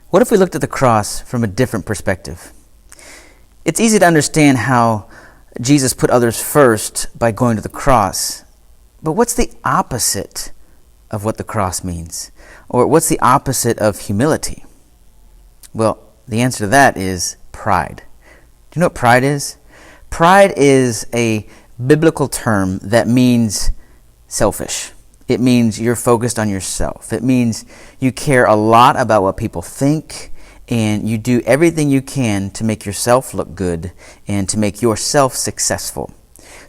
What if we looked at the cross from a different perspective? It's easy to understand how Jesus put others first by going to the cross. But what's the opposite of what the cross means? Or what's the opposite of humility? Well, the answer to that is pride. Do you know what pride is? Pride is a biblical term that means selfish. It means you're focused on yourself. It means you care a lot about what people think, and you do everything you can to make yourself look good and to make yourself successful.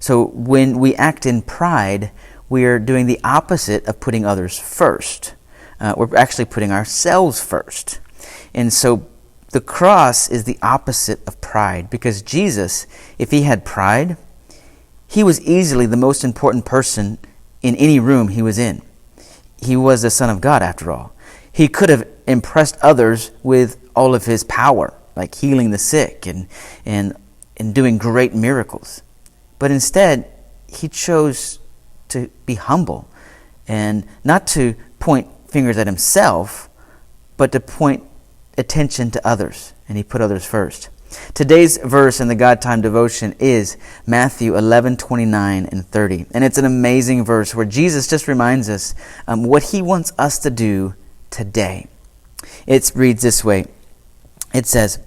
So when we act in pride, we're doing the opposite of putting others first. We're actually putting ourselves first. And so the cross is the opposite of pride, because Jesus, if he had pride, he was easily the most important person in any room he was in. He was the Son of God, after all. He could have impressed others with all of his power, like healing the sick and doing great miracles. But instead, he chose to be humble and not to point fingers at himself, but to point attention to others, and he put others first. Today's verse in the God Time devotion is Matthew 11:29 and 30. And it's an amazing verse where Jesus just reminds us what he wants us to do today. It reads this way. It says,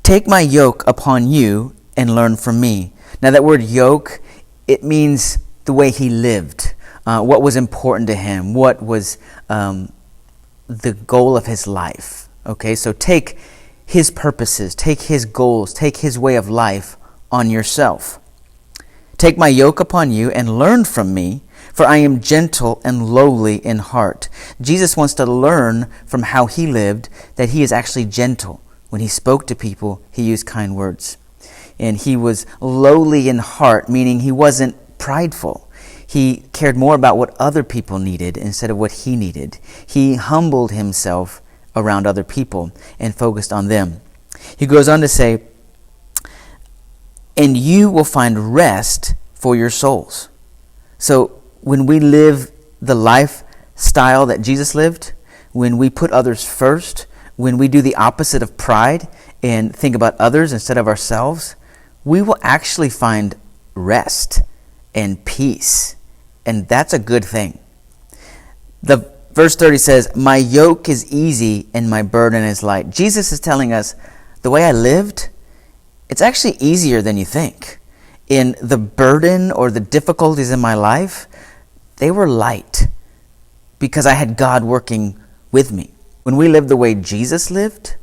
"Take my yoke upon you and learn from me." Now that word yoke, it means the way he lived, what was important to him, what was the goal of his life. Okay, so take his purposes, take his goals, take his way of life on yourself. "Take my yoke upon you and learn from me, for I am gentle and lowly in heart." Jesus wants to learn from how he lived that he is actually gentle. When he spoke to people, he used kind words. And he was lowly in heart, meaning he wasn't prideful. He cared more about what other people needed instead of what he needed. He humbled himself around other people and focused on them. He goes on to say, "And you will find rest for your souls." So when we live the lifestyle that Jesus lived, when we put others first, when we do the opposite of pride and think about others instead of ourselves, we will actually find rest and peace. And that's a good thing. The verse 30 says, "My yoke is easy and my burden is light." Jesus is telling us the way I lived, it's actually easier than you think. In the burden or the difficulties in my life, they were light because I had God working with me. When we live the way Jesus lived,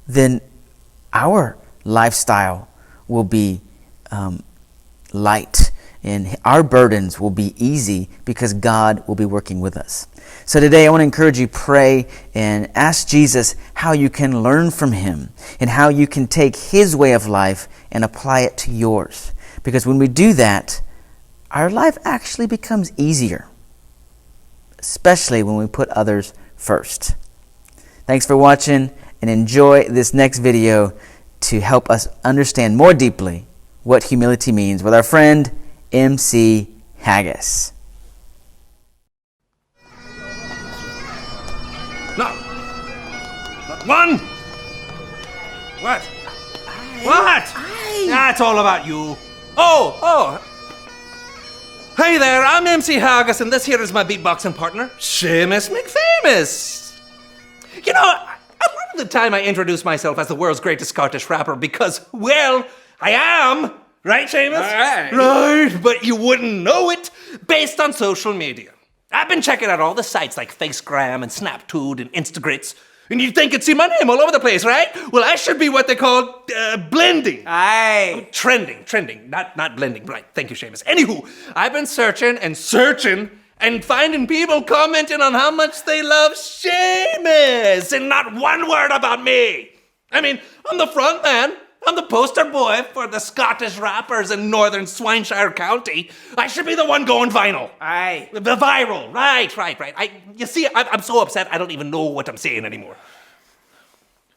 then our lifestyle will be light, and our burdens will be easy because God will be working with us. So today I want to encourage you, pray and ask Jesus how you can learn from him and how you can take his way of life and apply it to yours. Because when we do that, our life actually becomes easier, especially when we put others first. Thanks for watching, and enjoy this next video to help us understand more deeply what humility means with our friend MC Haggis. No. Not one. What? What? That's all about you. Oh. Hey there, I'm MC Haggis, and this here is my beatboxing partner, Seamus McFamous. You know, a lot of the time I introduce myself as the world's greatest Scottish rapper because, well, I am. Right, Seamus? Right, but you wouldn't know it based on social media. I've been checking out all the sites like Facegram and Snaptood and Instagrits, and you'd think you'd see my name all over the place, right? Well, I should be what they call blending. Aye. Trending, not blending. Right, thank you, Seamus. Anywho, I've been searching and finding people commenting on how much they love Seamus, and not one word about me. I mean, I'm the front man. I'm the poster boy for the Scottish rappers in northern Swanshire County. I should be the one going vinyl. Aye. The viral. Right. You see, I'm so upset I don't even know what I'm saying anymore.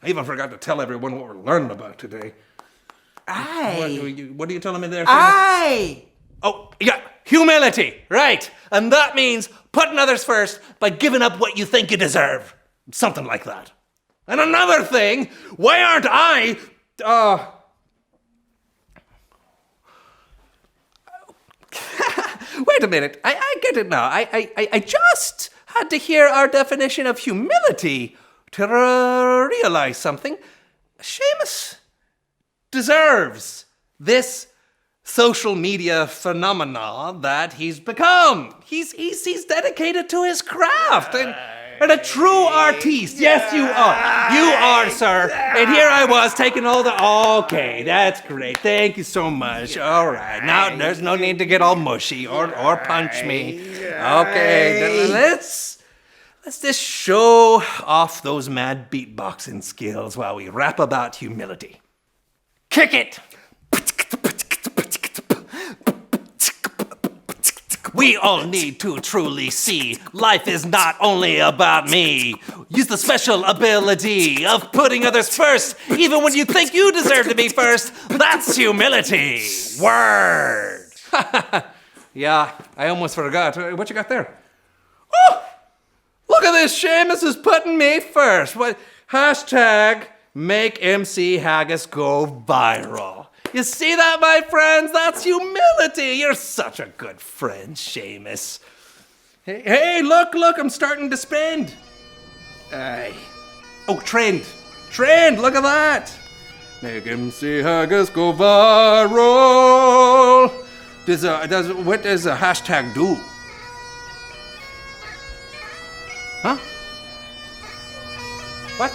I even forgot to tell everyone what we're learning about today. Aye. What are you telling me there, Seamus? Aye. Oh, yeah, humility. Right. And that means putting others first by giving up what you think you deserve. Something like that. And another thing, why aren't I... Wait a minute, I get it now. I just had to hear our definition of humility to realize something. Seamus deserves this social media phenomena that he's become. He's dedicated to his craft and a true artiste. Yes, you are. You are, sir. And here I was taking all the... Okay, that's great. Thank you so much. All right. Now, there's no need to get all mushy or punch me. Okay, let's just show off those mad beatboxing skills while we rap about humility. Kick it! We all need to truly see life is not only about me. Use the special ability of putting others first, even when you think you deserve to be first. That's humility. Word. Yeah, I almost forgot. What you got there? Oh, look at this. Seamus is putting me first. What? Hashtag make MC Haggis go viral. You see that, my friends? That's humility. You're such a good friend, Seamus. Hey, look, I'm starting to spend. Trend, look at that. Make MC Haggis go viral. What does a hashtag do? Huh? What?